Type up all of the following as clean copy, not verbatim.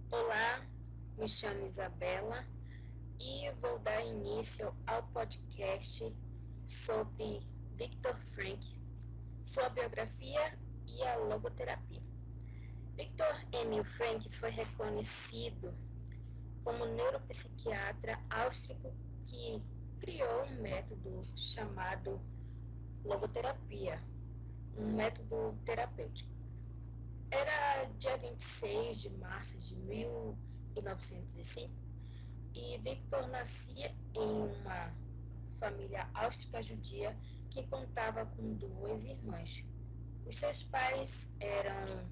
Olá, me chamo Isabela e vou dar início ao podcast sobre Viktor Frankl, sua biografia e a logoterapia. Viktor Emil Frankl foi reconhecido como neuropsiquiatra austríaco que criou um método chamado logoterapia, um método terapêutico. Era dia 26 de março de 1905 e Victor nascia em uma família austríaca judia que contava com duas irmãs. Os seus pais eram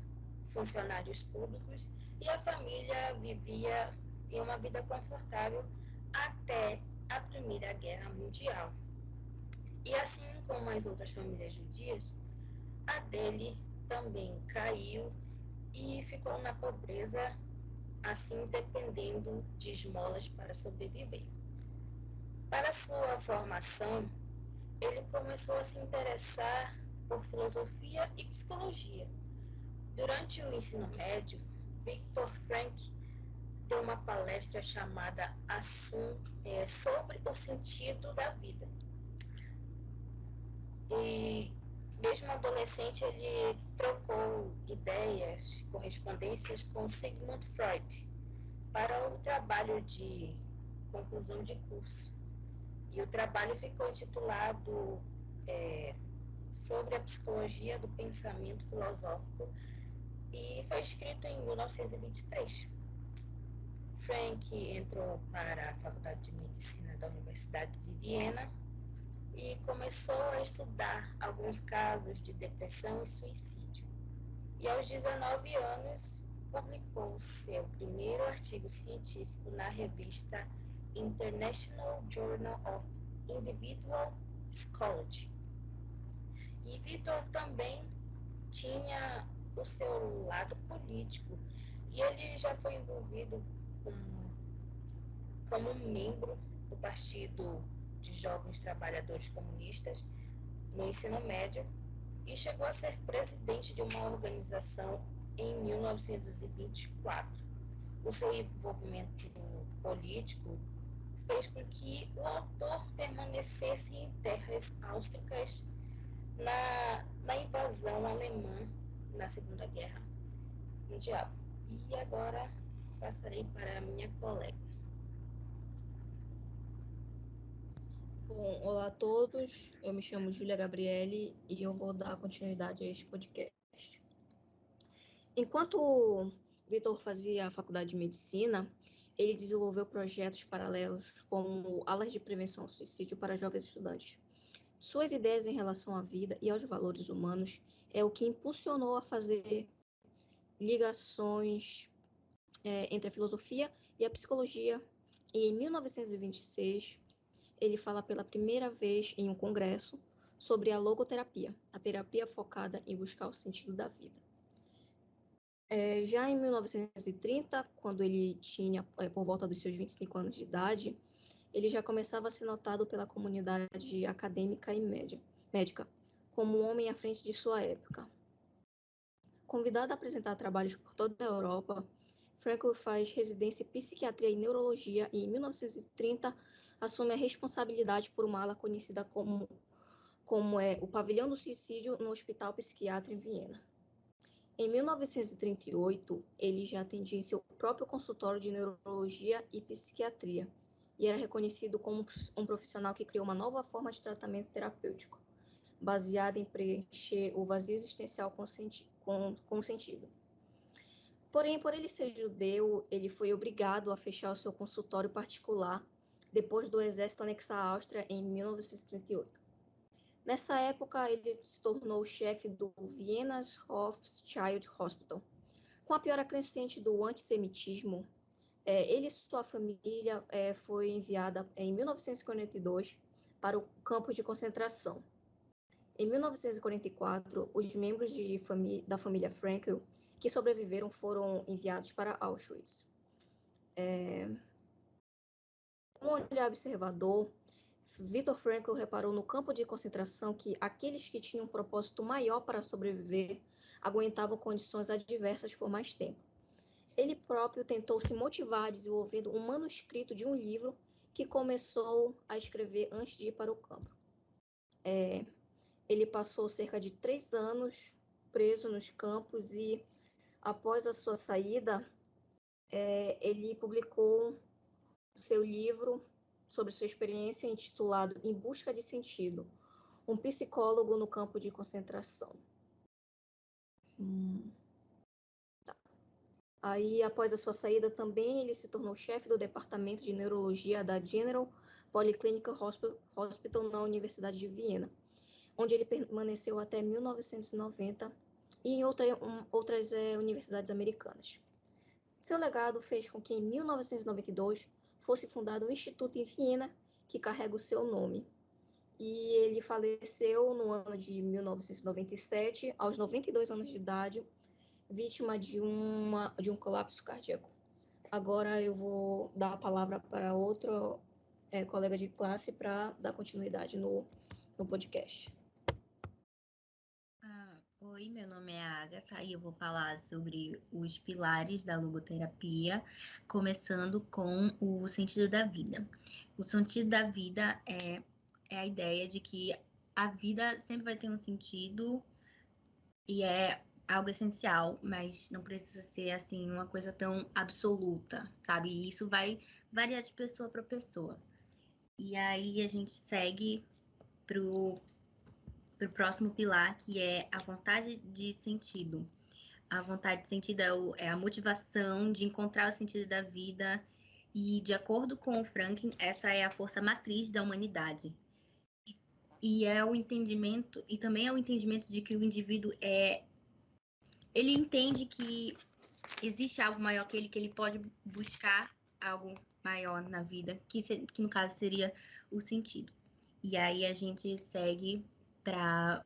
funcionários públicos e a família vivia em uma vida confortável até a Primeira Guerra Mundial. E assim como as outras famílias judias, a dele também caiu e ficou na pobreza, assim dependendo de esmolas para sobreviver. Para sua formação, ele começou a se interessar por filosofia e psicologia. Durante o ensino médio, Viktor Frankl deu uma palestra chamada sobre o sentido da vida. E mesmo adolescente, ele trocou ideias, correspondências com Sigmund Freud para o trabalho de conclusão de curso. E o trabalho ficou intitulado Sobre a Psicologia do Pensamento Filosófico e foi escrito em 1923. Frank entrou para a Faculdade de Medicina da Universidade de Viena e começou a estudar alguns casos de depressão e suicídio. E aos 19 anos, publicou seu primeiro artigo científico na revista International Journal of Individual Psychology. E Vitor também tinha o seu lado político, e ele já foi envolvido como um membro do Partido de Jovens Trabalhadores Comunistas no ensino médio e chegou a ser presidente de uma organização em 1924. O seu envolvimento político fez com que o autor permanecesse em terras áustricas na invasão alemã na Segunda Guerra Mundial. E agora passarei para a minha colega. Bom, olá a todos, eu me chamo Júlia Gabriele e eu vou dar continuidade a este podcast. Enquanto Vitor fazia a faculdade de medicina, ele desenvolveu projetos paralelos como alas de prevenção ao suicídio para jovens estudantes. Suas ideias em relação à vida e aos valores humanos é o que impulsionou a fazer ligações entre a filosofia e a psicologia. E em 1926, ele fala pela primeira vez em um congresso sobre a logoterapia, a terapia focada em buscar o sentido da vida. Já em 1930, quando ele tinha por volta dos seus 25 anos de idade, ele já começava a ser notado pela comunidade acadêmica e médica, como um homem à frente de sua época. Convidado a apresentar trabalhos por toda a Europa, Frankl faz residência em psiquiatria e neurologia e, em 1930, assume a responsabilidade por uma ala conhecida como o Pavilhão do Suicídio no Hospital Psiquiátrico em Viena. Em 1938, ele já atendia em seu próprio consultório de neurologia e psiquiatria e era reconhecido como um profissional que criou uma nova forma de tratamento terapêutico, baseada em preencher o vazio existencial com sentido. Porém, por ele ser judeu, ele foi obrigado a fechar o seu consultório particular depois do exército anexar a Áustria em 1938. Nessa época, ele se tornou chefe do Vienna's Rothschild Hospital. Com a piora crescente do antissemitismo, ele e sua família foi enviada em 1942 para o campo de concentração. Em 1944, os membros da família Frankl que sobreviveram foram enviados para Auschwitz. Com um olhar observador, Viktor Frankl reparou no campo de concentração que aqueles que tinham um propósito maior para sobreviver aguentavam condições adversas por mais tempo. Ele próprio tentou se motivar desenvolvendo um manuscrito de um livro que começou a escrever antes de ir para o campo. Ele passou cerca de 3 anos preso nos campos e, após a sua saída, ele publicou seu livro sobre sua experiência intitulado Em Busca de Sentido, um psicólogo no campo de concentração. Aí, após a sua saída, também ele se tornou chefe do departamento de neurologia da General Polyclinical Hospital na Universidade de Viena, onde ele permaneceu até 1990 e em outras universidades americanas. Seu legado fez com que, em 1992, fosse fundado um instituto em Viena que carrega o seu nome. E ele faleceu no ano de 1997, aos 92 anos de idade, vítima de um colapso cardíaco. Agora eu vou dar a palavra para outro colega de classe para dar continuidade no podcast. Oi, meu nome é Agatha e eu vou falar sobre os pilares da logoterapia, começando com o sentido da vida. O sentido da vida é a ideia de que a vida sempre vai ter um sentido e é algo essencial, mas não precisa ser assim uma coisa tão absoluta, sabe? E isso vai variar de pessoa para pessoa. E aí a gente segue pro próximo pilar, que é a vontade de sentido. A vontade de sentido é a motivação de encontrar o sentido da vida. E, de acordo com o Franklin, essa é a força matriz da humanidade. E é o entendimento, e também é o entendimento de que o indivíduo ele entende que existe algo maior que ele pode buscar algo maior na vida, que no caso seria o sentido. E aí a gente segue para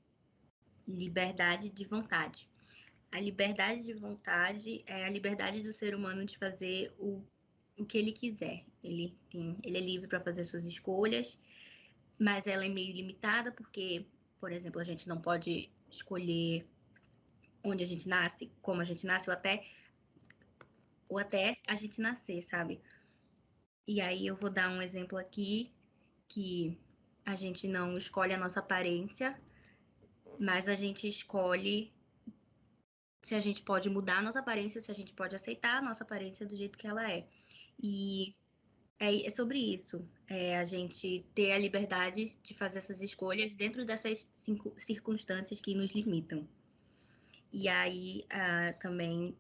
liberdade de vontade. A liberdade de vontade é a liberdade do ser humano de fazer o que ele quiser. Ele é livre para fazer suas escolhas, mas ela é meio limitada porque, por exemplo, a gente não pode escolher onde a gente nasce, como a gente nasce, ou até a gente nascer, sabe? E aí eu vou dar um exemplo aqui que a gente não escolhe a nossa aparência, mas a gente escolhe se a gente pode mudar a nossa aparência, se a gente pode aceitar a nossa aparência do jeito que ela é. E é sobre isso, a gente ter a liberdade de fazer essas escolhas dentro dessas circunstâncias que nos limitam. E aí também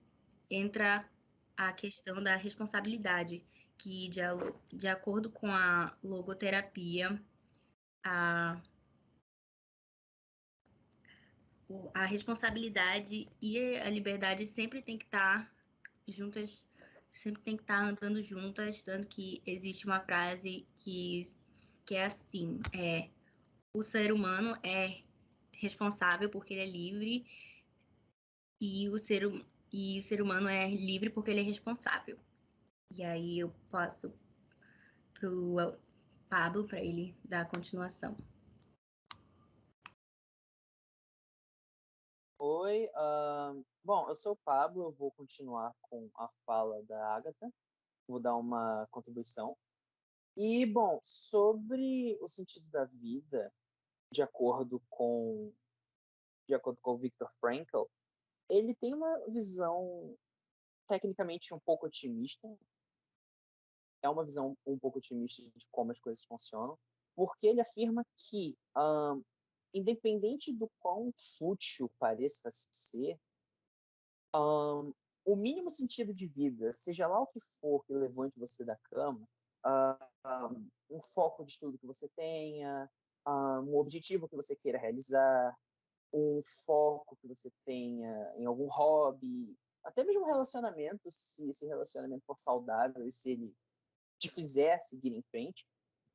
entra a questão da responsabilidade, que de acordo com a logoterapia, a responsabilidade e a liberdade sempre tem que estar juntas, sempre tem que estar andando juntas, tanto que existe uma frase que é assim, o ser humano é responsável porque ele é livre e o ser humano é livre porque ele é responsável. E aí eu passo pro Pablo para ele dar a continuação. Oi, bom, eu sou o Pablo, eu vou continuar com a fala da Agatha, vou dar uma contribuição. E, bom, sobre o sentido da vida, de acordo com, o Viktor Frankl, ele tem uma visão tecnicamente um pouco otimista, é uma visão um pouco otimista de como as coisas funcionam, porque ele afirma que, independente do quão fútil pareça ser, o mínimo sentido de vida, seja lá o que for que levante você da cama, um foco de estudo que você tenha, um objetivo que você queira realizar, um foco que você tenha em algum hobby, até mesmo um relacionamento, se esse relacionamento for saudável e se ele te fizer seguir em frente.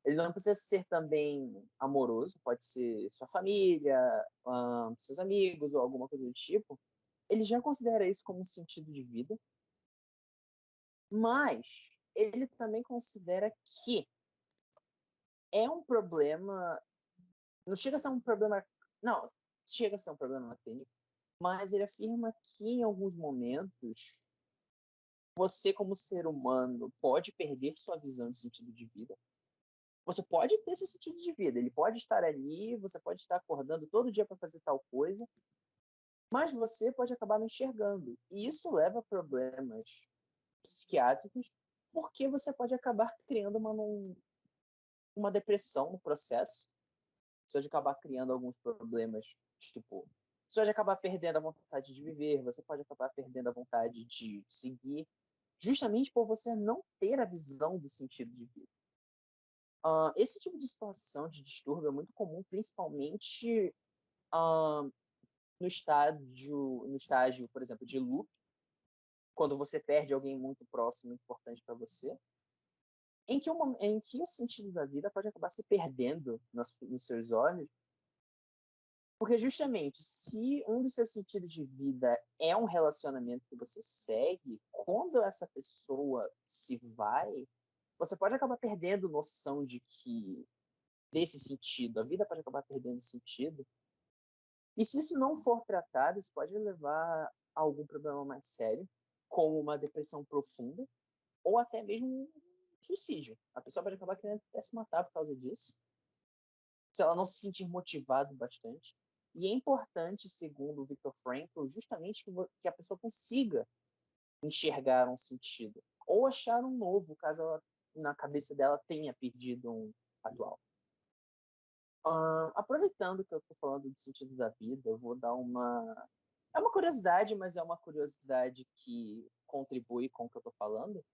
Ele não precisa ser também amoroso, pode ser sua família, seus amigos ou alguma coisa do tipo. Ele já considera isso como um sentido de vida, mas ele também considera que é um problema, não chega a ser um problema, não, chega a ser um problema clínico, mas ele afirma que em alguns momentos você, como ser humano, pode perder sua visão de sentido de vida. Você pode ter esse sentido de vida, ele pode estar ali, você pode estar acordando todo dia para fazer tal coisa, mas você pode acabar não enxergando. E isso leva a problemas psiquiátricos, porque você pode acabar criando uma depressão no processo, você pode acabar criando alguns problemas, tipo, você pode acabar perdendo a vontade de viver, você pode acabar perdendo a vontade de seguir, justamente por você não ter a visão do sentido de vida. Esse tipo de situação de distúrbio é muito comum, principalmente no estágio, por exemplo, de luto, quando você perde alguém muito próximo, importante para você, em que o sentido da vida pode acabar se perdendo nos seus olhos, porque justamente se um dos seus sentidos de vida é um relacionamento que você segue, quando essa pessoa se vai, você pode acabar perdendo noção de que desse sentido, a vida pode acabar perdendo sentido. E se isso não for tratado, isso pode levar a algum problema mais sério, como uma depressão profunda, ou até mesmo um suicídio. A pessoa pode acabar querendo até se matar por causa disso, se ela não se sentir motivada bastante. E é importante, segundo o Viktor Frankl, justamente que a pessoa consiga enxergar um sentido, ou achar um novo, caso ela, na cabeça dela, tenha perdido um atual. Aproveitando que eu estou falando do sentido da vida, eu vou dar uma... É uma curiosidade, mas é uma curiosidade que contribui com o que eu estou falando.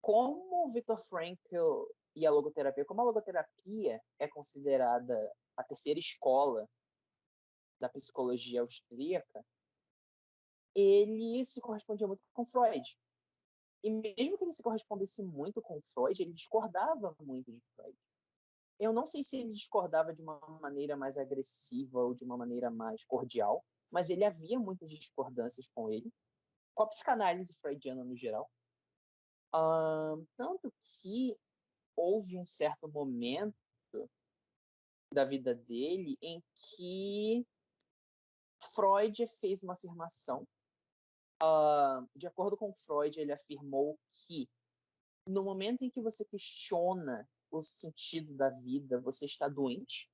Como o Viktor Frankl e a logoterapia, como a logoterapia é considerada a terceira escola da psicologia austríaca, ele se correspondia muito com Freud. E mesmo que ele se correspondesse muito com Freud, ele discordava muito de Freud. Eu não sei se ele discordava de uma maneira mais agressiva ou de uma maneira mais cordial, mas ele havia muitas discordâncias com ele, com a psicanálise freudiana no geral. Tanto que houve um certo momento da vida dele em que Freud fez uma afirmação. De acordo com Freud, ele afirmou que no momento em que você questiona o sentido da vida, você está doente,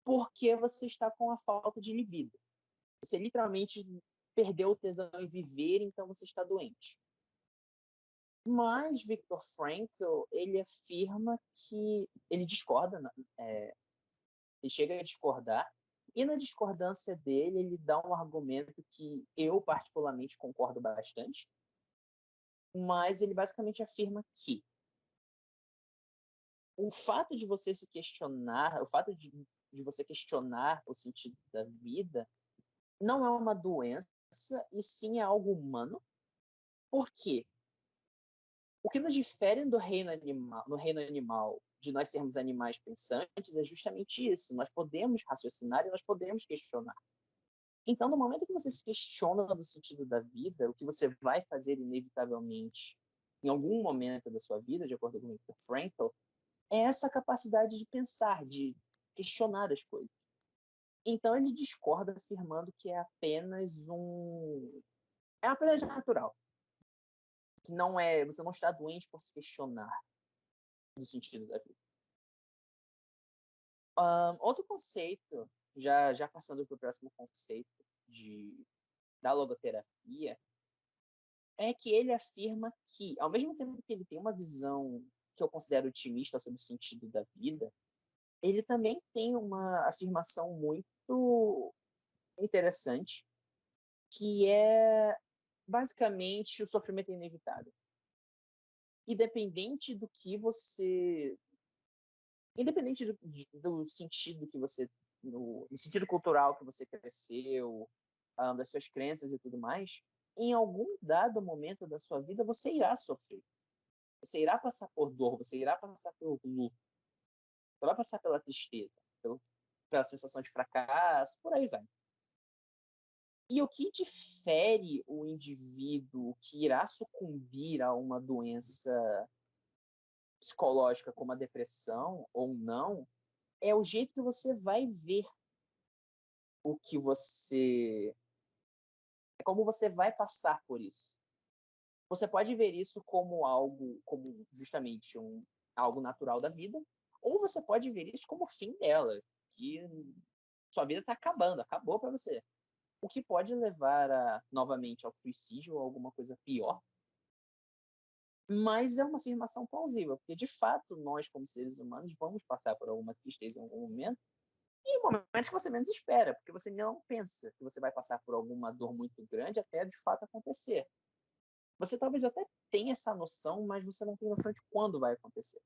porque você está com a falta de libido. Você literalmente perdeu o tesão em viver, então você está doente. Mas Viktor Frankl, ele afirma que ele discorda, ele chega a discordar, e na discordância dele, ele dá um argumento que eu particularmente concordo bastante, mas ele basicamente afirma que o fato de você se questionar, o fato de você questionar o sentido da vida, não é uma doença, e sim é algo humano. Por quê? O que nos difere do reino animal, no reino animal, de nós sermos animais pensantes, é justamente isso. Nós podemos raciocinar e nós podemos questionar. Então, no momento que você se questiona do sentido da vida, o que você vai fazer inevitavelmente em algum momento da sua vida, de acordo com o Viktor Frankl, é essa capacidade de pensar, de questionar as coisas. Então ele discorda afirmando que é apenas natural, que não é, você não está doente por se questionar do sentido da vida. Outro conceito, já passando para o próximo conceito da logoterapia, é que ele afirma que, ao mesmo tempo que ele tem uma visão que eu considero otimista sobre o sentido da vida, ele também tem uma afirmação muito interessante, que é basicamente o sofrimento é inevitável. Independente do que você... Independente do sentido que você... no sentido cultural que você cresceu, das suas crenças e tudo mais, em algum dado momento da sua vida você irá sofrer. Você irá passar por dor, você irá passar pelo luto, você vai passar pela tristeza, pela sensação de fracasso, por aí vai. E o que difere o indivíduo que irá sucumbir a uma doença psicológica como a depressão ou não é o jeito que você vai ver o que você... como você vai passar por isso. Você pode ver isso como algo, como justamente algo natural da vida, ou você pode ver isso como o fim dela, que sua vida está acabando, acabou para você. O que pode levar novamente ao suicídio ou alguma coisa pior. Mas é uma afirmação plausível, porque de fato nós, como seres humanos, vamos passar por alguma tristeza em algum momento, e em momentos que você menos espera, porque você não pensa que você vai passar por alguma dor muito grande até de fato acontecer. Você talvez até tenha essa noção, mas você não tem noção de quando vai acontecer.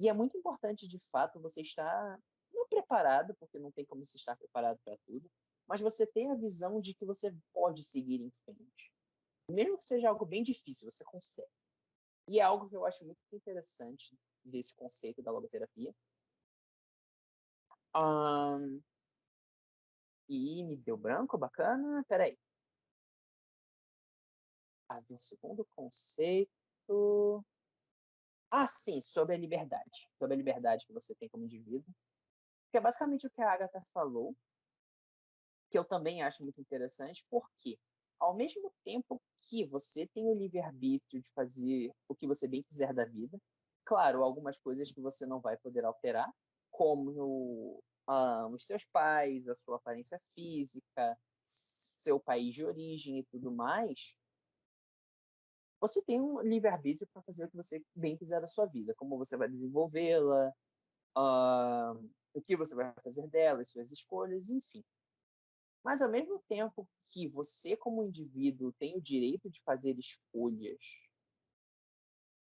E é muito importante, de fato, você estar não preparado, porque não tem como você estar preparado para tudo, mas você tem a visão de que você pode seguir em frente. Mesmo que seja algo bem difícil, você consegue. E é algo que eu acho muito interessante desse conceito da logoterapia. E me deu branco, bacana. Peraí. Havia um segundo conceito. Sim, sobre a liberdade. Sobre a liberdade que você tem como indivíduo. Que é basicamente o que a Agatha falou, que eu também acho muito interessante, porque ao mesmo tempo que você tem o livre-arbítrio de fazer o que você bem quiser da vida, claro, algumas coisas que você não vai poder alterar, como os seus pais, a sua aparência física, seu país de origem e tudo mais, você tem um livre-arbítrio para fazer o que você bem quiser da sua vida, como você vai desenvolvê-la, o que você vai fazer dela, as suas escolhas, enfim. Mas, ao mesmo tempo que você, como indivíduo, tem o direito de fazer escolhas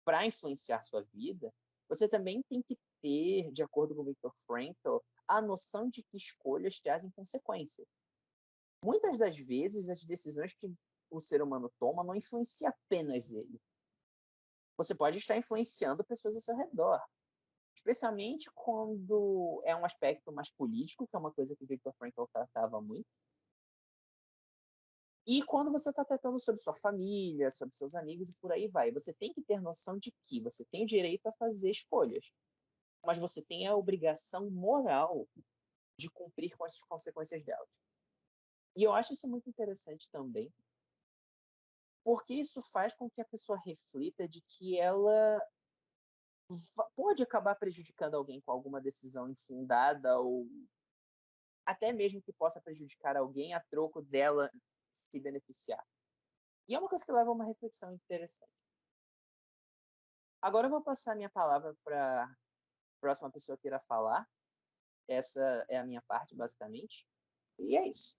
para influenciar sua vida, você também tem que ter, de acordo com o Viktor Frankl, a noção de que escolhas trazem consequências. Muitas das vezes, as decisões que o ser humano toma não influenciam apenas ele. Você pode estar influenciando pessoas ao seu redor. Especialmente quando é um aspecto mais político, que é uma coisa que o Viktor Frankl tratava muito. E quando você está tratando sobre sua família, sobre seus amigos e por aí vai, você tem que ter noção de que você tem o direito a fazer escolhas, mas você tem a obrigação moral de cumprir com as consequências delas. E eu acho isso muito interessante também, porque isso faz com que a pessoa reflita de que ela pode acabar prejudicando alguém com alguma decisão infundada ou até mesmo que possa prejudicar alguém a troco dela se beneficiar. E é uma coisa que leva a uma reflexão interessante. Agora eu vou passar a minha palavra para a próxima pessoa que irá falar. Essa é a minha parte, basicamente. E é isso.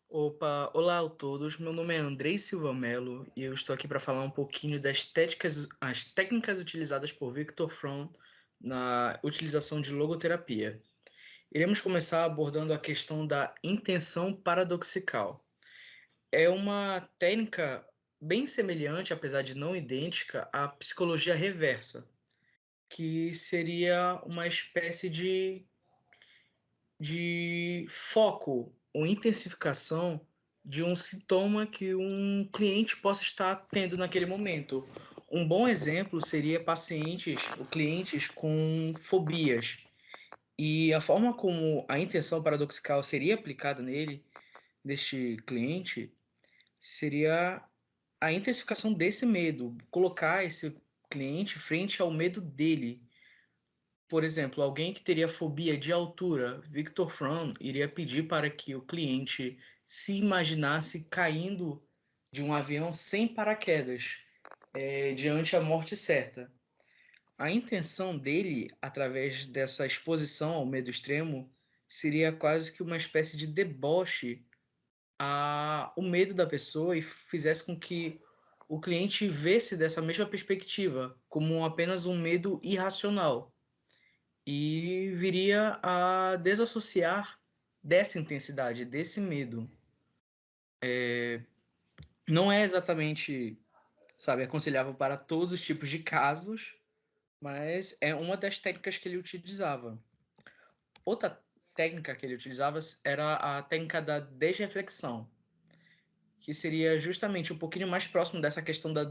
Opa, olá a todos. Meu nome é Andrei Silva Melo e eu estou aqui para falar um pouquinho das as técnicas utilizadas por Viktor Frankl na utilização de logoterapia. Iremos começar abordando a questão da intenção paradoxical. É uma técnica bem semelhante, apesar de não idêntica, à psicologia reversa, que seria uma espécie de foco ou intensificação de um sintoma que um cliente possa estar tendo naquele momento. Um bom exemplo seria pacientes ou clientes com fobias. E a forma como a intenção paradoxical seria aplicada neste cliente, seria a intensificação desse medo, colocar esse cliente frente ao medo dele. Por exemplo, alguém que teria fobia de altura, Viktor Frankl iria pedir para que o cliente se imaginasse caindo de um avião sem paraquedas, diante a morte certa. A intenção dele, através dessa exposição ao medo extremo, seria quase que uma espécie de deboche ao medo da pessoa e fizesse com que o cliente visse dessa mesma perspectiva, como apenas um medo irracional, e viria a desassociar dessa intensidade, desse medo. Não é exatamente, sabe, aconselhável para todos os tipos de casos, mas é uma das técnicas que ele utilizava. Outra técnica que ele utilizava era a técnica da desreflexão, que seria justamente um pouquinho mais próximo dessa questão da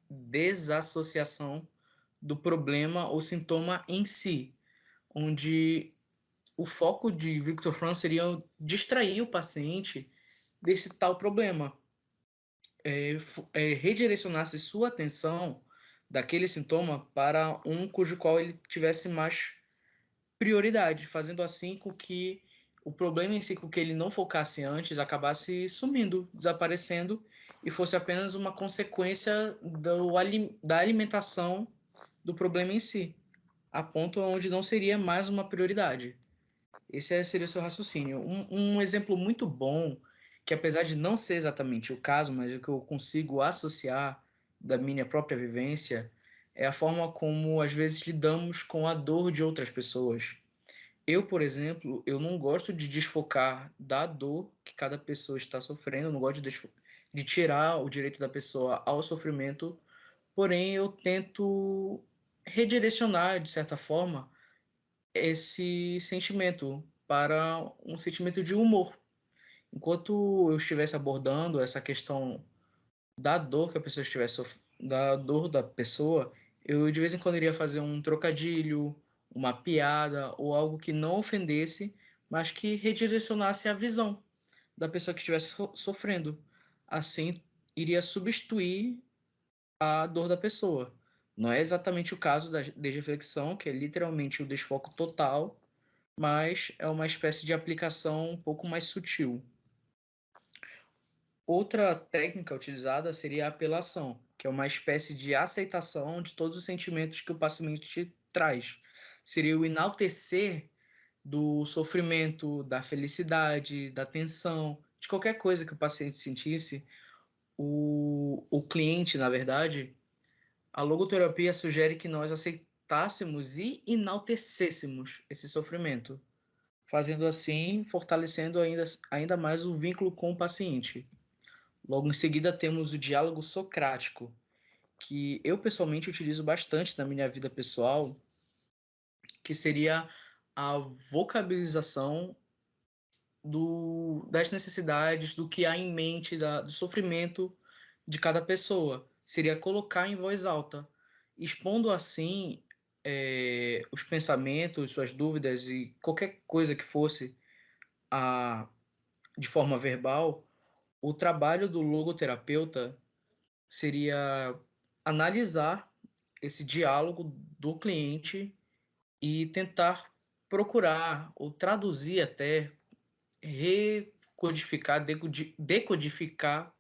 desassociação do problema ou sintoma em si, onde o foco de Viktor Frankl seria distrair o paciente desse tal problema, redirecionasse sua atenção daquele sintoma para um cujo qual ele tivesse mais prioridade, fazendo assim com que o problema em si com que ele não focasse antes acabasse sumindo, desaparecendo e fosse apenas uma consequência da alimentação do problema em si, a ponto onde não seria mais uma prioridade. Esse seria o seu raciocínio. Um exemplo muito bom, que apesar de não ser exatamente o caso, mas o que eu consigo associar da minha própria vivência, é a forma como às vezes lidamos com a dor de outras pessoas. Eu, por exemplo, eu não gosto de desfocar da dor que cada pessoa está sofrendo, eu não gosto de tirar o direito da pessoa ao sofrimento, porém eu tento redirecionar, de certa forma, esse sentimento para um sentimento de humor. Enquanto eu estivesse abordando essa questão da dor que a pessoa estivesse da dor da pessoa, eu de vez em quando iria fazer um trocadilho, uma piada ou algo que não ofendesse, mas que redirecionasse a visão da pessoa que estivesse sofrendo. Assim, iria substituir a dor da pessoa. Não é exatamente o caso da desreflexão, que é literalmente o desfoco total, mas é uma espécie de aplicação um pouco mais sutil. Outra técnica utilizada seria a apelação, que é uma espécie de aceitação de todos os sentimentos que o paciente traz. Seria o enaltecer do sofrimento, da felicidade, da tensão, de qualquer coisa que o paciente sentisse. O cliente, na verdade, a logoterapia sugere que nós aceitássemos e enaltecêssemos esse sofrimento, fazendo assim, fortalecendo ainda mais o vínculo com o paciente. Logo em seguida, temos o diálogo socrático, que eu pessoalmente utilizo bastante na minha vida pessoal, que seria a vocabilização das necessidades, do que há em mente, do sofrimento de cada pessoa. Seria colocar em voz alta, expondo assim os pensamentos, suas dúvidas e qualquer coisa que fosse de forma verbal. O trabalho do logoterapeuta seria analisar esse diálogo do cliente e tentar procurar ou traduzir até, recodificar, decodificar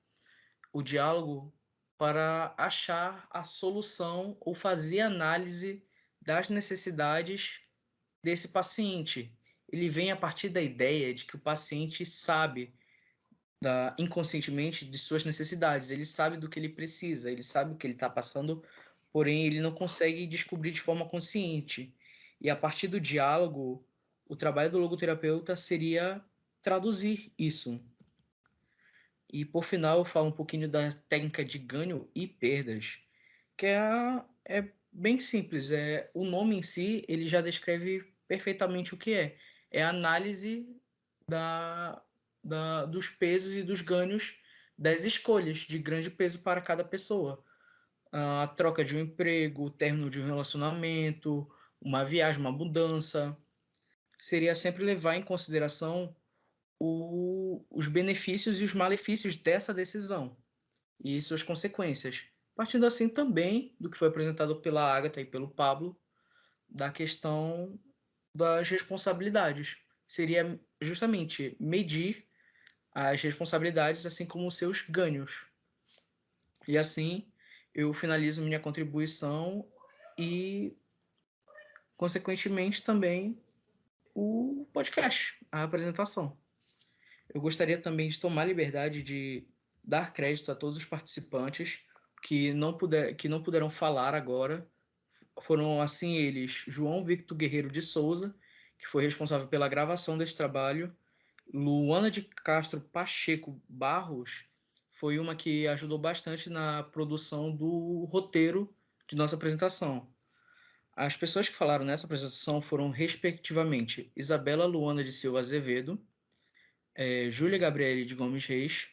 o diálogo para achar a solução ou fazer análise das necessidades desse paciente. Ele vem a partir da ideia de que o paciente sabe inconscientemente de suas necessidades, ele sabe do que ele precisa, ele sabe o que ele está passando, porém ele não consegue descobrir de forma consciente. E a partir do diálogo, o trabalho do logoterapeuta seria traduzir isso. E por final, eu falo um pouquinho da técnica de ganho e perdas, que é bem simples. O nome em si, ele já descreve perfeitamente o que é. É a análise dos pesos e dos ganhos das escolhas de grande peso para cada pessoa. A troca de um emprego, o término de um relacionamento, uma viagem, uma mudança. Seria sempre levar em consideração os benefícios e os malefícios dessa decisão e suas consequências. Partindo assim também do que foi apresentado pela Agatha e pelo Pablo, da questão das responsabilidades. Seria justamente medir as responsabilidades, assim como os seus ganhos. E assim, eu finalizo minha contribuição e, consequentemente, também o podcast, a apresentação. Eu gostaria também de tomar a liberdade de dar crédito a todos os participantes que não puderam falar agora. Foram, assim, eles: João Victor Guerreiro de Souza, que foi responsável pela gravação deste trabalho; Luana de Castro Pacheco Barros foi uma que ajudou bastante na produção do roteiro de nossa apresentação. As pessoas que falaram nessa apresentação foram, respectivamente, Isabela Luana de Silva Azevedo, Júlia Gabriele de Gomes Reis,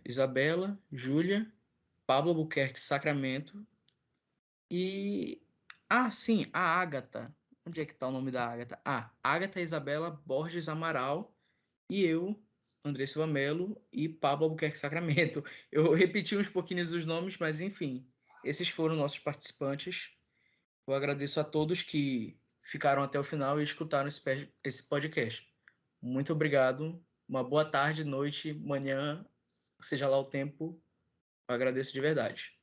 Isabela, Júlia, Pablo Albuquerque Sacramento e, sim, a Ágata. Onde é que tá o nome da Agatha? Agatha Isabela Borges Amaral e eu, André Silva Melo e Pablo Albuquerque Sacramento. Eu repeti uns pouquinhos os nomes, mas enfim, esses foram nossos participantes. Eu agradeço a todos que ficaram até o final e escutaram esse podcast. Muito obrigado. Uma boa tarde, noite, manhã, seja lá o tempo. Eu agradeço de verdade.